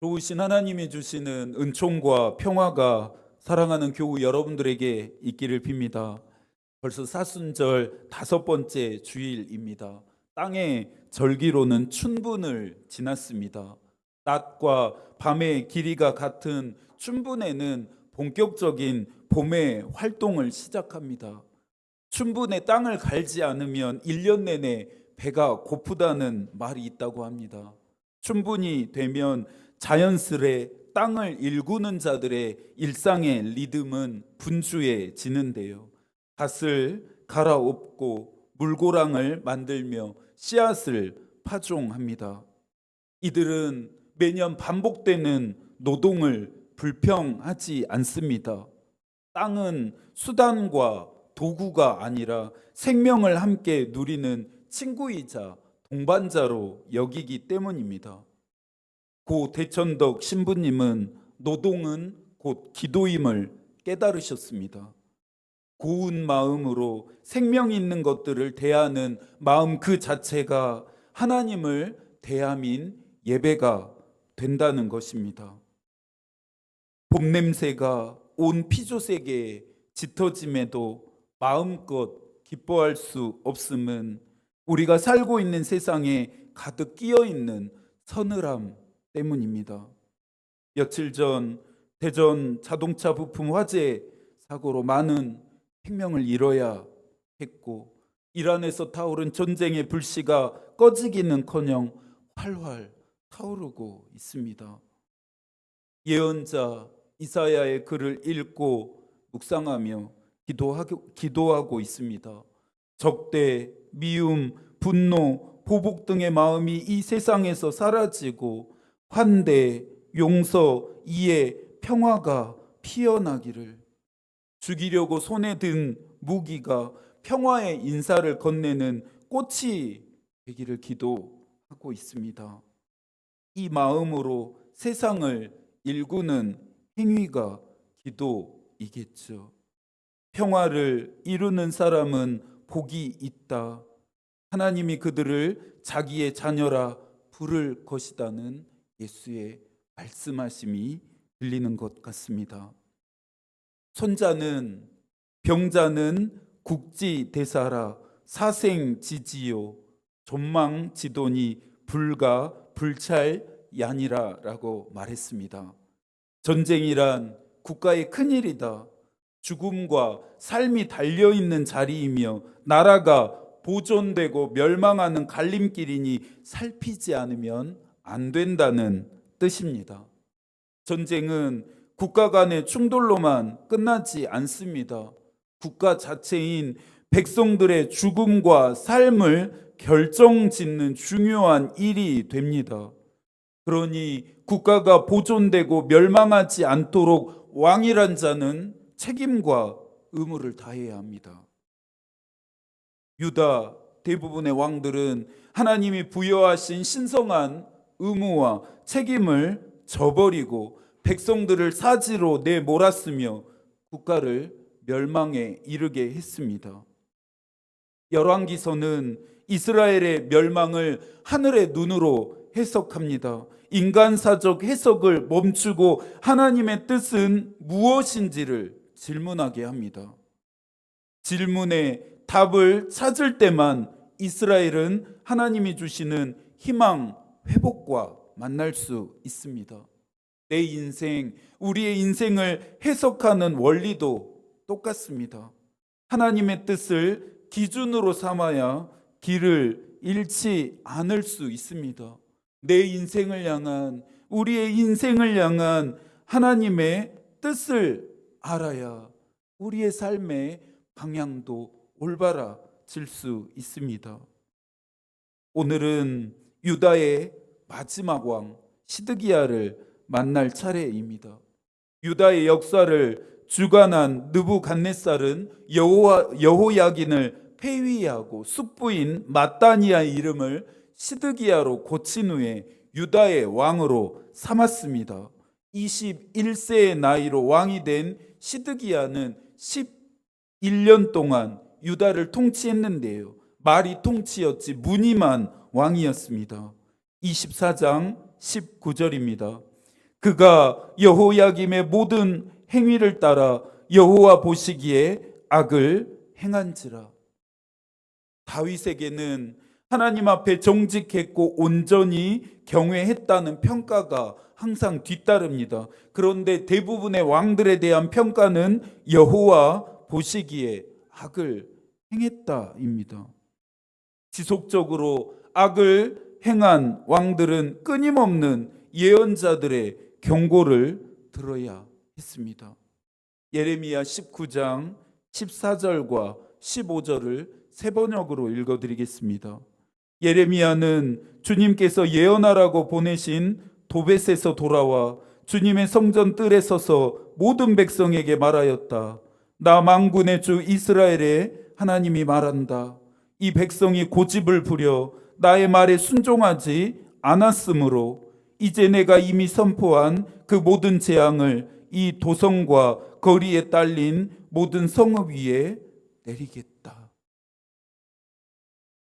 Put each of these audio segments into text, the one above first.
좋으신 하나님이 주시는 은총과 평화가 사랑하는 교우 여러분들에게 있기를 빕니다. 벌써 사순절 5번째 주일입니다. 땅의 절기로는 춘분을 지났습니다. 낮과 밤의 길이가 같은 춘분에는 본격적인 봄의 활동을 시작합니다. 춘분에 땅을 갈지 않으면 1년 내내 배가 고프다는 말이 있다고 합니다. 춘분이 되면 자연스레 땅을 일구는 자들의 일상의 리듬은 분주해지는데요. 갓을 갈아엎고 물고랑을 만들며 씨앗을 파종합니다. 이들은 매년 반복되는 노동을 불평하지 않습니다. 땅은 수단과 도구가 아니라 생명을 함께 누리는 친구이자 동반자로 여기기 때문입니다. 고 대천덕 신부님은 노동은 곧 기도임을 깨달으셨습니다. 고운 마음으로 생명 있는 것들을 대하는 마음 그 자체가 하나님을 대함인 예배가 된다는 것입니다. 봄 냄새가 온 피조세계에 짙어짐에도 마음껏 기뻐할 수 없음은 우리가 살고 있는 세상에 가득 끼어 있는 서늘함 때문입니다. 며칠 전 대전 자동차 부품 화재 사고로 많은 생명을 잃어야 했고, 이란에서 타오른 전쟁의 불씨가 꺼지기는커녕 활활 타오르고 있습니다. 예언자 이사야의 글을 읽고 묵상하며 기도하고 있습니다. 적대, 미움, 분노, 보복 등의 마음이 이 세상에서 사라지고 환대, 용서, 이해, 평화가 피어나기를, 죽이려고 손에 든 무기가 평화의 인사를 건네는 꽃이 되기를 기도하고 있습니다. 이 마음으로 세상을 일구는 행위가 기도이겠죠. 평화를 이루는 사람은 복이 있다. 하나님이 그들을 자기의 자녀라 부를 것이다는 예수의 말씀하심이 들리는 것 같습니다. 손자는 병자는 국지대사라 사생지지요 존망지도니 불가 불찰야니라 라고 말했습니다. 전쟁이란 국가의 큰일이다. 죽음과 삶이 달려있는 자리이며 나라가 보존되고 멸망하는 갈림길이니 살피지 않으면 안 된다는 뜻입니다. 전쟁은 국가 간의 충돌로만 끝나지 않습니다. 국가 자체인 백성들의 죽음과 삶을 결정짓는 중요한 일이 됩니다. 그러니 국가가 보존되고 멸망하지 않도록 왕이란 자는 책임과 의무를 다해야 합니다. 유다 대부분의 왕들은 하나님이 부여하신 신성한 의무와 책임을 저버리고 백성들을 사지로 내몰았으며 국가를 멸망에 이르게 했습니다. 열왕기서는 이스라엘의 멸망을 하늘의 눈으로 해석합니다. 인간사적 해석을 멈추고 하나님의 뜻은 무엇인지를 질문하게 합니다. 질문에 답을 찾을 때만 이스라엘은 하나님이 주시는 희망, 회복과 만날 수 있습니다. 내 인생, 우리의 인생을 해석하는 원리도 똑같습니다. 하나님의 뜻을 기준으로 삼아야 길을 잃지 않을 수 있습니다. 내 인생을 향한, 우리의 인생을 향한 하나님의 뜻을 알아야 우리의 삶의 방향도 올바라질 수 있습니다. 오늘은 유다의 마지막 왕 시드기야를 만날 차례입니다. 유다의 역사를 주관한 느부갓네살은 여호야긴을 폐위하고 숙부인 마따니아의 이름을 시드기야로 고친 후에 유다의 왕으로 삼았습니다. 21세의 나이로 왕이 된 시드기야는 11년 동안 유다를 통치했는데요. 말이 통치였지 무늬만 왕이었습니다. 24장 19절입니다. 그가 여호야김의 모든 행위를 따라 여호와 보시기에 악을 행한지라. 다윗에게는 하나님 앞에 정직했고 온전히 경외했다는 평가가 항상 뒤따릅니다. 그런데 대부분의 왕들에 대한 평가는 여호와 보시기에 악을 행했다입니다. 지속적으로 악을 행한 왕들은 끊임없는 예언자들의 경고를 들어야 했습니다. 예레미야 19장 14절과 15절을 세 번역으로 읽어드리겠습니다. 예레미야는 주님께서 예언하라고 보내신 도벳에서 돌아와 주님의 성전 뜰에 서서 모든 백성에게 말하였다. 나 만군의 주 이스라엘의 하나님이 말한다. 이 백성이 고집을 부려 나의 말에 순종하지 않았으므로 이제 내가 이미 선포한 그 모든 재앙을 이 도성과 거리에 딸린 모든 성읍 위에 내리겠다.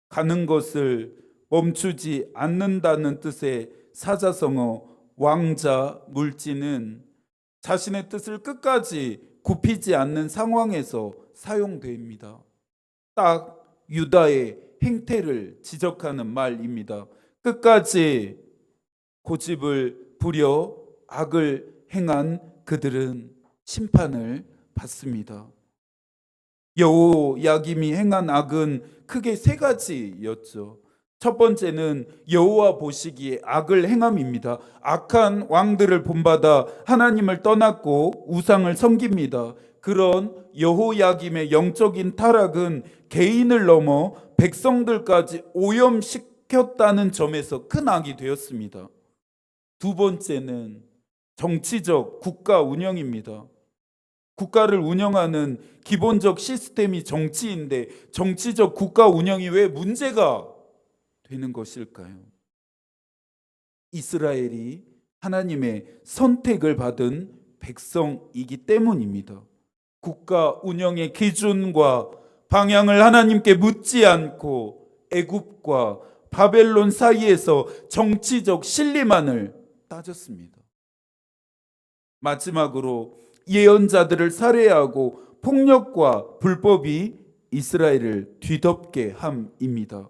가는 것을 멈추지 않는다는 뜻의 사자성어 왕자 물지는 자신의 뜻을 끝까지 굽히지 않는 상황에서 사용됩니다. 딱 유다의 행태를 지적하는 말입니다. 끝까지 고집을 부려 악을 행한 그들은 심판을 받습니다. 여호야김이 행한 악은 크게 세 가지였죠. 첫 번째는 여호와 보시기에 악을 행함입니다. 악한 왕들을 본받아 하나님을 떠났고 우상을 섬깁니다. 그런 여호야김의 영적인 타락은 개인을 넘어 백성들까지 오염시켰다는 점에서 큰 악이 되었습니다. 두 번째는 정치적 국가 운영입니다. 국가를 운영하는 기본적 시스템이 정치인데 정치적 국가 운영이 왜 문제가 되는 것일까요? 이스라엘이 하나님의 선택을 받은 백성이기 때문입니다. 국가 운영의 기준과 방향을 하나님께 묻지 않고 애굽과 바벨론 사이에서 정치적 신리만을 따졌습니다. 마지막으로 예언자들을 살해하고 폭력과 불법이 이스라엘을 뒤덮게 함입니다.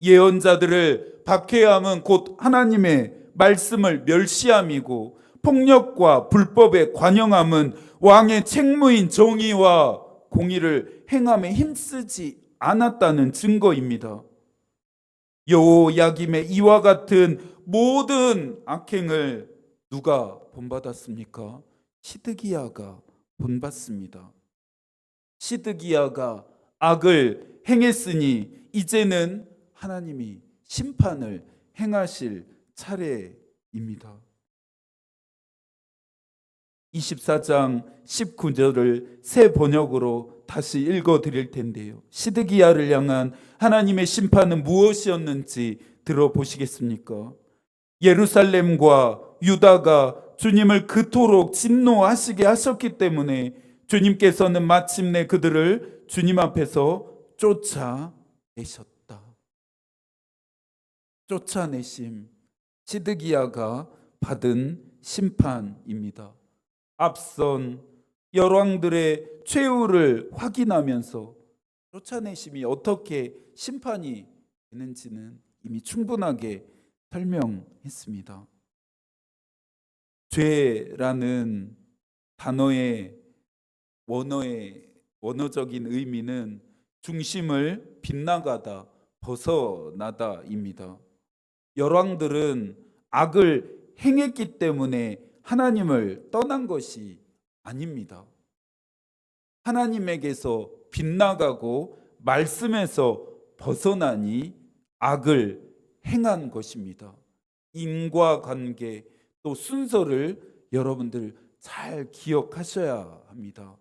예언자들을 박해함은 곧 하나님의 말씀을 멸시함이고 폭력과 불법에 관영함은 왕의 책무인 정의와 공의를 행함에 힘쓰지 않았다는 증거입니다. 여호야김의 이와 같은 모든 악행을 누가 본받았습니까? 시드기야가 본받습니다. 시드기야가 악을 행했으니 이제는 하나님이 심판을 행하실 차례입니다. 24장 19절을 새 번역으로 다시 읽어 드릴 텐데요. 시드기야를 향한 하나님의 심판은 무엇이었는지 들어보시겠습니까? 예루살렘과 유다가 주님을 그토록 진노하시게 하셨기 때문에 주님께서는 마침내 그들을 주님 앞에서 쫓아내셨다. 쫓아내심, 시드기야가 받은 심판입니다. 앞선 열왕들의 최후를 확인하면서 쫓아내심이 어떻게 심판이 되는지는 이미 충분하게 설명했습니다. 죄라는 단어의 원어적인 의미는 중심을 빗나가다, 벗어나다입니다. 열왕들은 악을 행했기 때문에 하나님을 떠난 것이 아닙니다. 하나님에게서 빗나가고 말씀에서 벗어나니 악을 행한 것입니다. 인과관계 또 순서를 여러분들 잘 기억하셔야 합니다.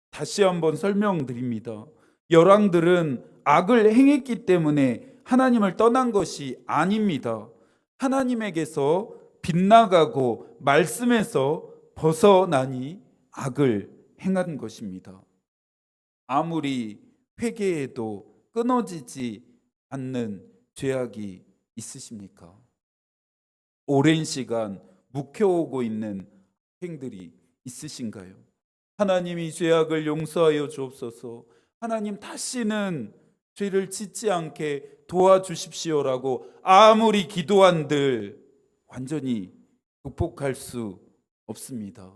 다시 한번 설명드립니다. 열왕들은 악을 행했기 때문에 하나님을 떠난 것이 아닙니다. 하나님에게서 빗나가고 말씀에서 벗어나니 악을 행한 것입니다. 아무리 회개해도 끊어지지 않는 죄악이 있으십니까? 오랜 시간 묵혀오고 있는 행들이 있으신가요? 하나님이 죄악을 용서하여 주옵소서. 하나님 다시는 죄를 짓지 않게 도와주십시오라고 아무리 기도한들 완전히 극복할 수 없습니다.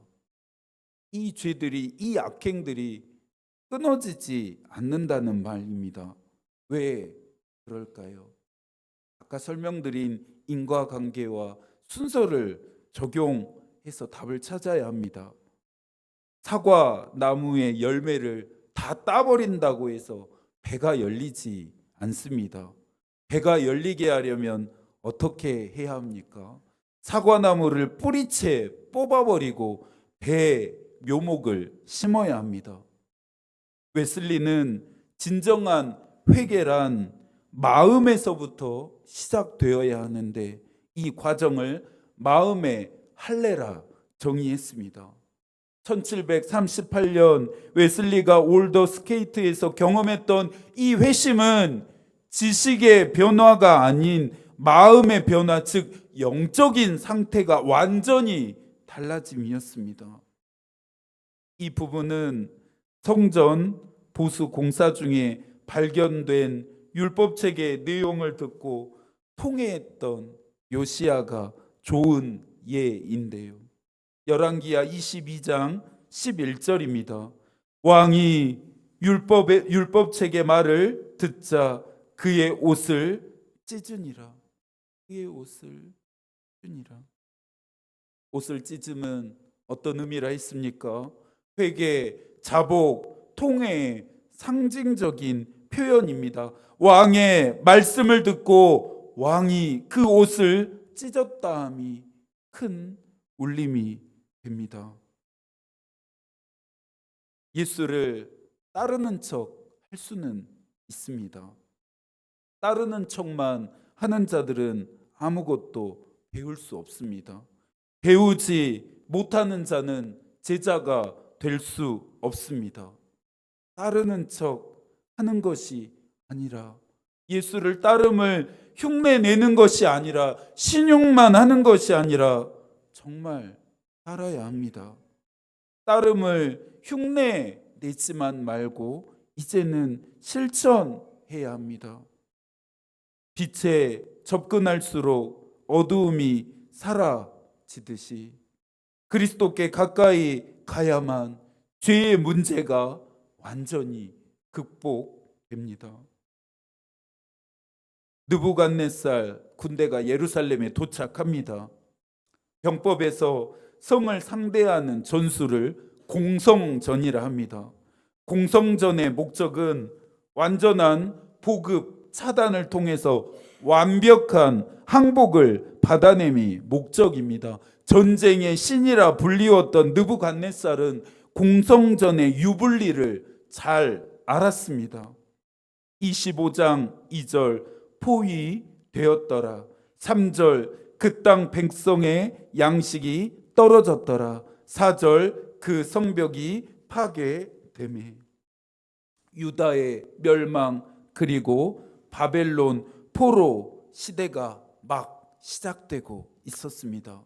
이 죄들이, 이 악행들이 끊어지지 않는다는 말입니다. 왜 그럴까요? 아까 설명드린 인과관계와 순서를 적용해서 답을 찾아야 합니다. 사과 나무의 열매를 다 따버린다고 해서 배가 열리지 않습니다. 배가 열리게 하려면 어떻게 해야 합니까? 사과나무를 뿌리채 뽑아버리고 배 묘목을 심어야 합니다. 웨슬리는 진정한 회개란 마음에서부터 시작되어야 하는데 이 과정을 마음의 할례라 정의했습니다. 1738년 웨슬리가 올더 스케이트에서 경험했던 이 회심은 지식의 변화가 아닌 마음의 변화, 즉 영적인 상태가 완전히 달라짐이었습니다. 이 부분은 성전 보수 공사 중에 발견된 율법책의 내용을 듣고 통회했던 요시야가 좋은 예인데요. 열왕기하 22장 11절입니다. 왕이 율법책의 말을 듣자 그의 옷을 찢으니라. 그의 옷을 찢으니라. 옷을 찢음은 어떤 의미라 했습니까? 회개, 자복, 통회의 상징적인 표현입니다. 왕의 말씀을 듣고 왕이 그 옷을 찢었다함이 큰 울림이 됩니다. 예수를 따르는 척 할 수는 있습니다. 따르는 척만 하는 자들은 아무것도 배울 수 없습니다. 배우지 못하는 자는 제자가 될 수 없습니다. 따르는 척 하는 것이 아니라, 예수를 따름을 흉내내는 것이 아니라, 신용만 하는 것이 아니라 정말 따라야 합니다. 따름을 흉내내지만 말고 이제는 실천해야 합니다. 빛에 접근할수록 어두움이 사라지듯이 그리스도께 가까이 가야만 죄의 문제가 완전히 극복됩니다. 느부갓네살 군대가 예루살렘에 도착합니다. 병법에서 성을 상대하는 전술을 공성전이라 합니다. 공성전의 목적은 완전한 보급 차단을 통해서 완벽한 항복을 받아냄이 목적입니다. 전쟁의 신이라 불리웠던 느부갓네살은 공성전의 유불리를 잘 알았습니다. 25장 2절 포위되었더라. 3절 그 땅 백성의 양식이 떨어졌더라. 4절 그 성벽이 파괴되매. 유다의 멸망 그리고 바벨론 포로 시대가 막 시작되고 있었습니다.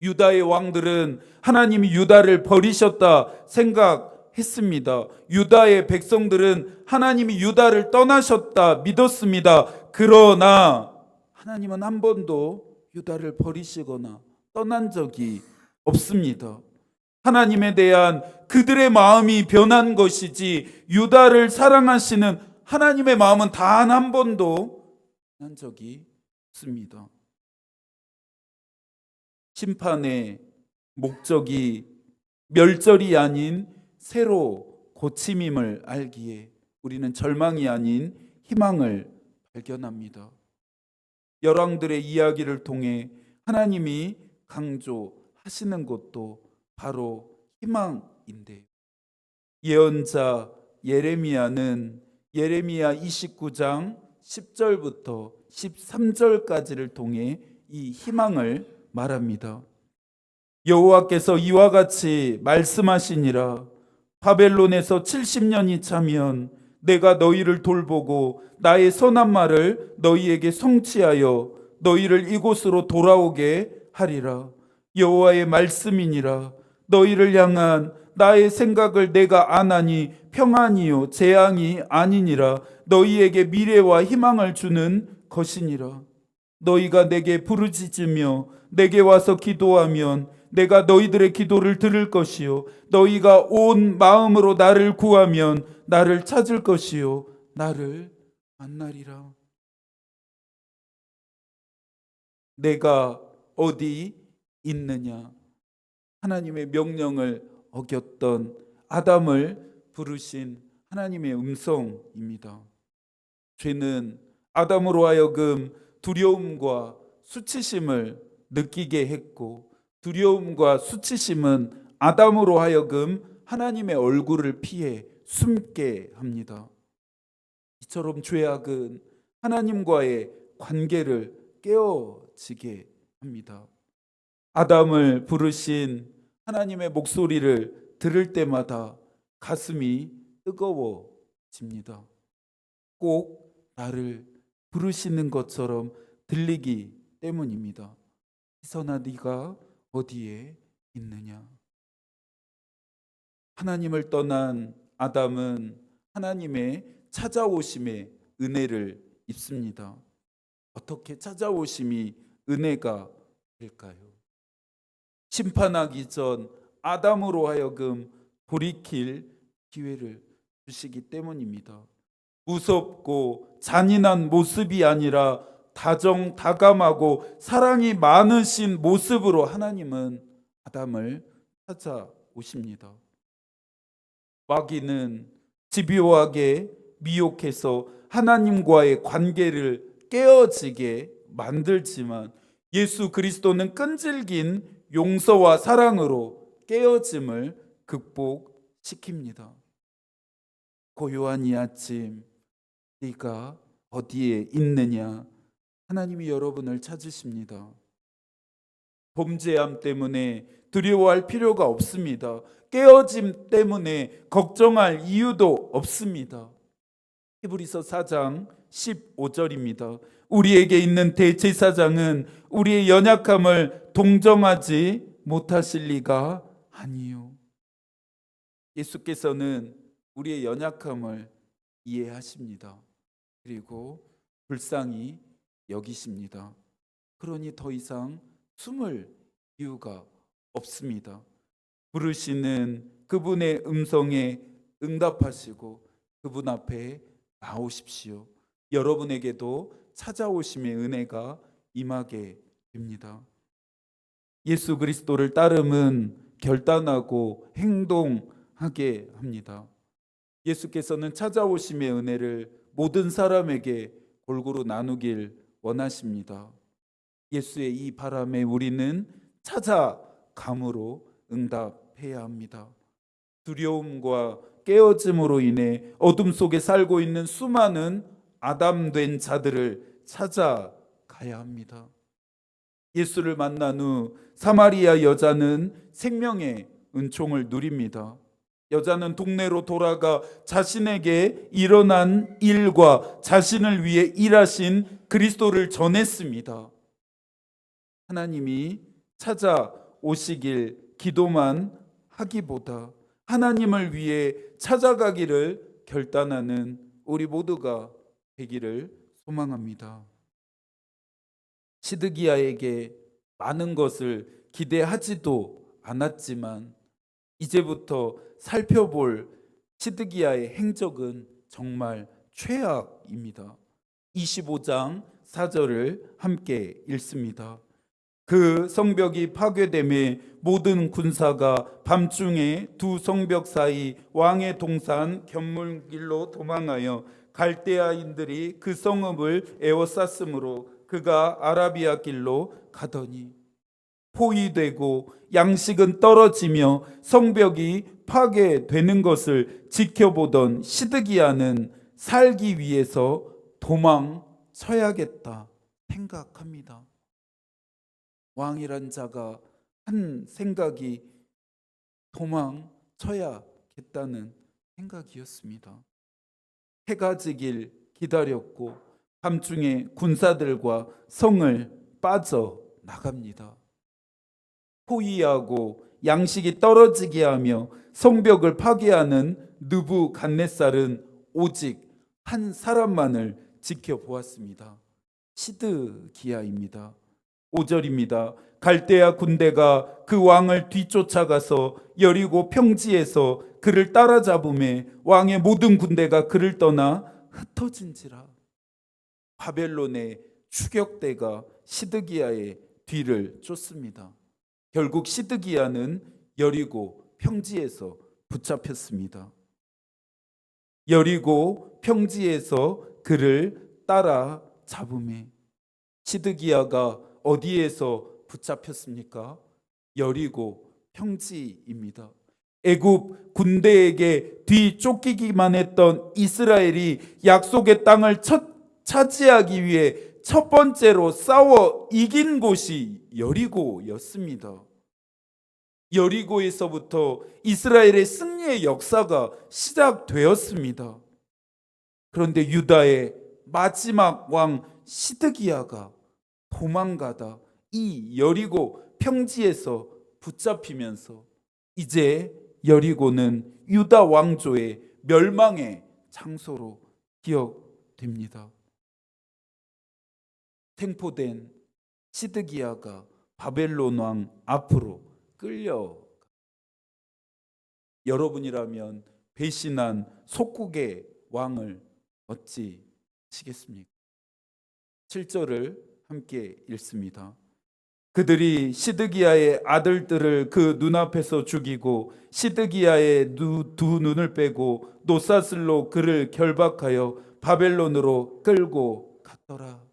유다의 왕들은 하나님이 유다를 버리셨다 생각했습니다. 유다의 백성들은 하나님이 유다를 떠나셨다 믿었습니다. 그러나 하나님은 한 번도 유다를 버리시거나 떠난 적이 없습니다. 하나님에 대한 그들의 마음이 변한 것이지 유다를 사랑하시는 하나님의 마음은 단 한 번도 변한 적이 없습니다. 심판의 목적이 멸절이 아닌 새로 고침임을 알기에 우리는 절망이 아닌 희망을 발견합니다. 열왕들의 이야기를 통해 하나님이 강조하시는 것도 바로 희망인데, 예언자 예레미야는 예레미야 29장 10절부터 13절까지를 통해 이 희망을 말합니다. 여호와께서 이와 같이 말씀하시니라. 바벨론에서 70년이 차면 내가 너희를 돌보고 나의 선한 말을 너희에게 성취하여 너희를 이곳으로 돌아오게 하리라. 여호와의 말씀이니라. 너희를 향한 나의 생각을 내가 아나니 평안이요 재앙이 아니니라. 너희에게 미래와 희망을 주는 것이니라. 너희가 내게 부르짖으며 내게 와서 기도하면 내가 너희들의 기도를 들을 것이요 너희가 온 마음으로 나를 구하면 나를 찾을 것이요 나를 만나리라. 내가 어디 있느냐? 하나님의 명령을 어겼던 아담을 부르신 하나님의 음성입니다. 죄는 아담으로 하여금 두려움과 수치심을 느끼게 했고, 두려움과 수치심은 아담으로 하여금 하나님의 얼굴을 피해 숨게 합니다. 이처럼 죄악은 하나님과의 관계를 깨어지게 합니다. 아담을 부르신 하나님의 목소리를 들을 때마다 가슴이 뜨거워집니다. 꼭 나를 부르시는 것처럼 들리기 때문입니다. 희선아, 네가 어디에 있느냐? 하나님을 떠난 아담은 하나님의 찾아오심의 은혜를 입습니다. 어떻게 찾아오심이 은혜가 될까요? 심판하기 전 아담으로 하여금 돌이킬 기회를 주시기 때문입니다. 무섭고 잔인한 모습이 아니라 다정다감하고 사랑이 많으신 모습으로 하나님은 아담을 찾아오십니다. 마귀는 집요하게 미혹해서 하나님과의 관계를 깨어지게 만들지만 예수 그리스도는 끈질긴 용서와 사랑으로 깨어짐을 극복시킵니다. 고요한 이 아침, 네가 어디에 있느냐? 하나님이 여러분을 찾으십니다. 범죄함 때문에 두려워할 필요가 없습니다. 깨어짐 때문에 걱정할 이유도 없습니다. 히브리서 4장 15절입니다. 우리에게 있는 대제사장은 우리의 연약함을 동정하지 못하실 리가 아니요. 예수께서는 우리의 연약함을 이해하십니다. 그리고 불쌍히 여기십니다. 그러니 더 이상 숨을 이유가 없습니다. 부르시는 그분의 음성에 응답하시고 그분 앞에 나오십시오. 여러분에게도 찾아오심의 은혜가 임하게 됩니다. 예수 그리스도를 따름은 결단하고 행동하게 합니다. 예수께서는 찾아오심의 은혜를 모든 사람에게 골고루 나누길 원하십니다. 예수의 이 바람에 우리는 찾아감으로 응답해야 합니다. 두려움과 깨어짐으로 인해 어둠 속에 살고 있는 수많은 아담된 자들을 찾아가야 합니다. 예수를 만난 후 사마리아 여자는 생명의 은총을 누립니다. 여자는 동네로 돌아가 자신에게 일어난 일과 자신을 위해 일하신 그리스도를 전했습니다. 하나님이 찾아오시길 기도만 하기보다 하나님을 위해 찾아가기를 결단하는 우리 모두가 되기를 소망합니다. 시드기야에게 많은 것을 기대하지도 않았지만 이제부터 살펴볼 시드기야의 행적은 정말 최악입니다. 25장 4절을 함께 읽습니다. 그 성벽이 파괴됨에 모든 군사가 밤중에 두 성벽 사이 왕의 동산 견물길로 도망하여 갈대아인들이 그 성읍을 에워쌌으므로 그가 아라비아 길로 가더니 포위되고 양식은 떨어지며 성벽이 파괴되는 것을 지켜보던 시드기야는 살기 위해서 도망쳐야겠다 생각합니다. 왕이란 자가 한 생각이 도망쳐야겠다는 생각이었습니다. 해가 지길 기다렸고 밤중에 군사들과 성을 빠져나갑니다. 포위하고 양식이 떨어지게 하며 성벽을 파괴하는 느부갓네살은 오직 한 사람만을 지켜보았습니다. 시드기야입니다. 5절입니다. 갈대아 군대가 그 왕을 뒤쫓아가서 여리고 평지에서 그를 따라잡음에 왕의 모든 군대가 그를 떠나 흩어진지라. 바벨론의 추격대가 시드기야의 뒤를 쫓습니다. 결국 시드기야는 여리고 평지에서 붙잡혔습니다. 여리고 평지에서 그를 따라잡음에 시드기야가 어디에서 붙잡혔습니까? 여리고 평지입니다. 애굽 군대에게 뒤쫓기기만 했던 이스라엘이 약속의 땅을 차지하기 위해 첫 번째로 싸워 이긴 곳이 여리고였습니다. 여리고에서부터 이스라엘의 승리의 역사가 시작되었습니다. 그런데 유다의 마지막 왕 시드기야가 도망가다 이 여리고 평지에서 붙잡히면서 이제 여리고는 유다 왕조의 멸망의 장소로 기억됩니다. 생포된 시드기야가 바벨론 왕 앞으로 끌려. 여러분이라면 배신한 속국의 왕을 어찌하시겠습니까? 7절을 함께 읽습니다. 그들이 시드기야의 아들들을 그 눈앞에서 죽이고 시드기야의 두 눈을 빼고 노사슬로 그를 결박하여 바벨론으로 끌고 갔더라.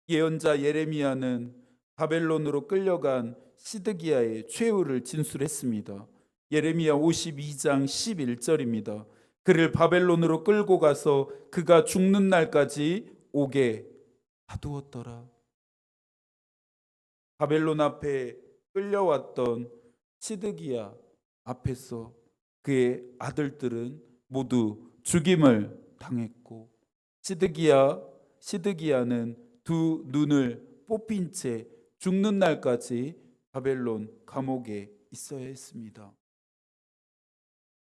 예언자 예레미야는 바벨론으로 끌려간 시드기야의 최후를 진술했습니다. 예레미야 52장 11절입니다. 그를 바벨론으로 끌고 가서 그가 죽는 날까지 오게 가두었더라. 바벨론 앞에 끌려왔던 시드기야 앞에서 그의 아들들은 모두 죽임을 당했고 시드기야는 두 눈을 뽑힌 채 죽는 날까지 바벨론 감옥에 있어야 했습니다.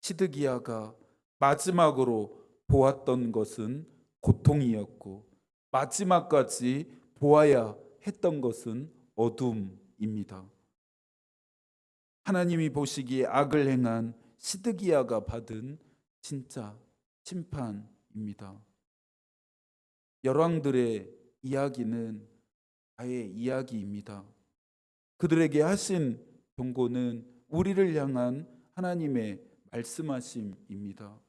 시드기야가 마지막으로 보았던 것은 고통이었고 마지막까지 보아야 했던 것은 어둠입니다. 하나님이 보시기에 악을 행한 시드기야가 받은 진짜 심판입니다. 열왕들의 이야기는 나의 이야기입니다. 그들에게 하신 경고는 우리를 향한 하나님의 말씀하심입니다.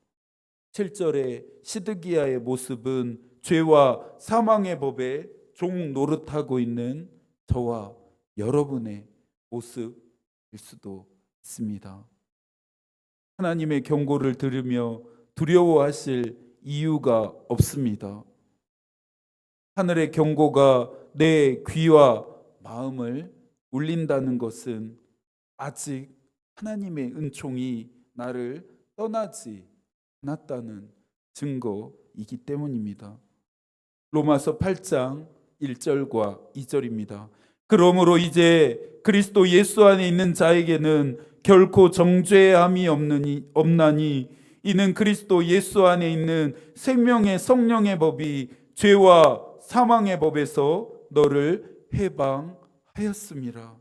7절에 시드기야의 모습은 죄와 사망의 법에 종 노릇하고 있는 저와 여러분의 모습일 수도 있습니다. 하나님의 경고를 들으며 두려워하실 이유가 없습니다. 하늘의 경고가 내 귀와 마음을 울린다는 것은 아직 하나님의 은총이 나를 떠나지 않았다는 증거이기 때문입니다. 로마서 8장 1절과 2절입니다. 그러므로 이제 그리스도 예수 안에 있는 자에게는 결코 정죄함이 없나니 이는 그리스도 예수 안에 있는 생명의 성령의 법이 죄와 사망의 법에서 너를 해방하였음이라.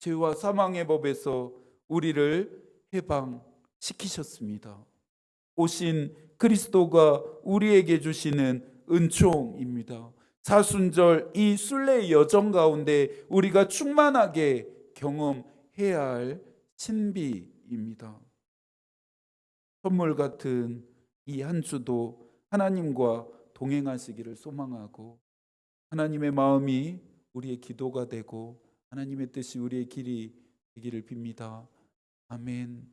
죄와 사망의 법에서 우리를 해방시키셨습니다. 오신 그리스도가 우리에게 주시는 은총입니다. 사순절 이 순례의 여정 가운데 우리가 충만하게 경험해야 할 신비입니다. 선물 같은 이 한 주도 하나님과 동행하시기를 소망하고 하나님의 마음이 우리의 기도가 되고 하나님의 뜻이 우리의 길이 되기를 빕니다. 아멘.